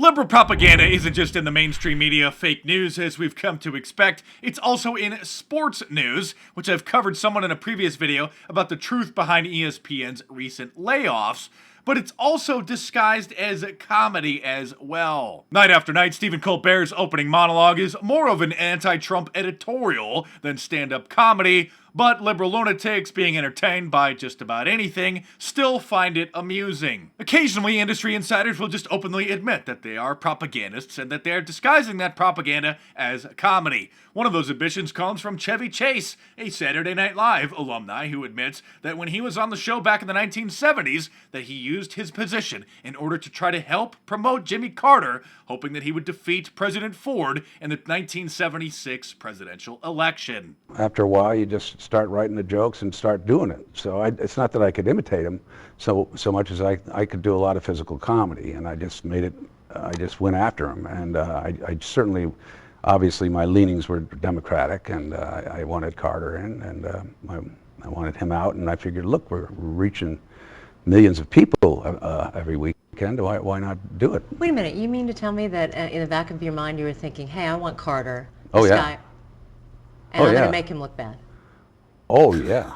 Liberal propaganda isn't just in the mainstream media fake news as we've come to expect, it's also in sports news, which I've covered somewhat in a previous video about the truth behind ESPN's recent layoffs, but it's also disguised as comedy as well. Night after night, Stephen Colbert's opening monologue is more of an anti-Trump editorial than stand-up comedy, but liberal lunatics being entertained by just about anything still find it amusing. Occasionally, industry insiders will just openly admit that they are propagandists and that they are disguising that propaganda as comedy. One of those admissions comes from Chevy Chase, a Saturday Night Live alumni who admits that when he was on the show back in the 1970s, that he used his position in order to try to help promote Jimmy Carter, hoping that he would defeat President Ford in the 1976 presidential election. After a while, you just start writing the jokes and start doing it. So it's not that I could imitate him so much as I could do a lot of physical comedy, and I just made it. I just went after him, and I certainly, obviously, my leanings were Democratic, and I wanted Carter in, and I wanted him out, and I figured, look, we're reaching millions of people every weekend. Why not do it? Wait a minute. You mean to tell me that in the back of your mind you were thinking, hey, I want Carter, Oh, this yeah. guy, and I'm going to make him look bad? Oh, yeah.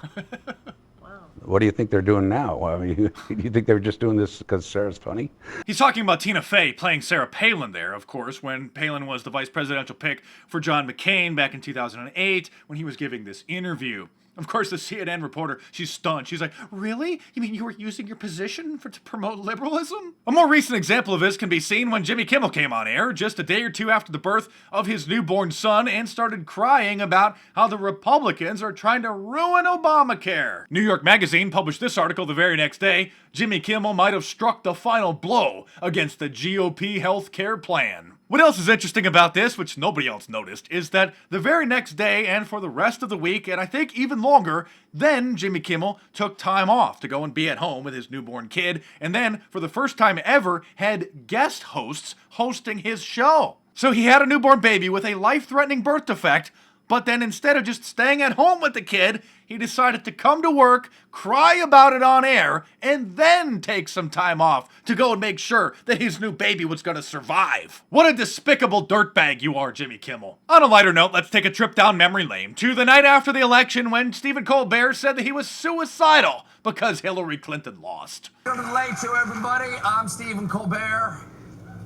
Wow. What do you think they're doing now? I mean, you think they were just doing this because Sarah's funny? He's talking about Tina Fey playing Sarah Palin there, of course, when Palin was the vice presidential pick for John McCain back in 2008 when he was giving this interview. Of course, the CNN reporter, she's stunned. She's like, really? You mean you were using your position to promote liberalism? A more recent example of this can be seen when Jimmy Kimmel came on air just a day or two after the birth of his newborn son and started crying about how the Republicans are trying to ruin Obamacare. New York Magazine published this article the very next day. Jimmy Kimmel might have struck the final blow against the GOP health care plan. What else is interesting about this, which nobody else noticed, is that the very next day and for the rest of the week, and I think even longer, then Jimmy Kimmel took time off to go and be at home with his newborn kid, and then, for the first time ever, had guest hosts hosting his show. So he had a newborn baby with a life-threatening birth defect, but then instead of just staying at home with the kid, he decided to come to work, cry about it on air, and then take some time off to go and make sure that his new baby was going to survive. What a despicable dirtbag you are, Jimmy Kimmel. On a lighter note, let's take a trip down memory lane to the night after the election when Stephen Colbert said that he was suicidal because Hillary Clinton lost. Welcome to the Late Show, everybody. I'm Stephen Colbert.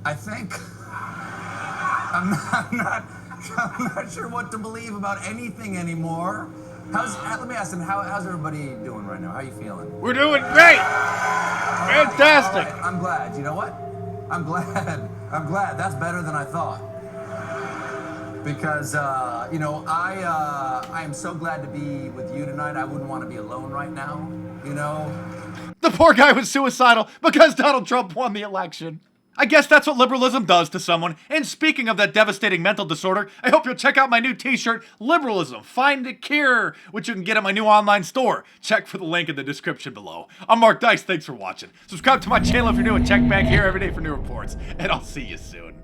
I think. I'm not sure what to believe about anything anymore. Let me ask them, how's everybody doing right now? How are you feeling? We're doing great! Fantastic! All right, I'm glad. You know what? I'm glad. That's better than I thought. Because, I am so glad to be with you tonight. I wouldn't want to be alone right now, you know? The poor guy was suicidal because Donald Trump won the election. I guess that's what liberalism does to someone. And speaking of that devastating mental disorder, I hope you'll check out my new t-shirt, Liberalism, Find a Cure, which you can get at my new online store. Check for the link in the description below. I'm Mark Dice, thanks for watching. Subscribe to my channel if you're new and check back here every day for new reports. And I'll see you soon.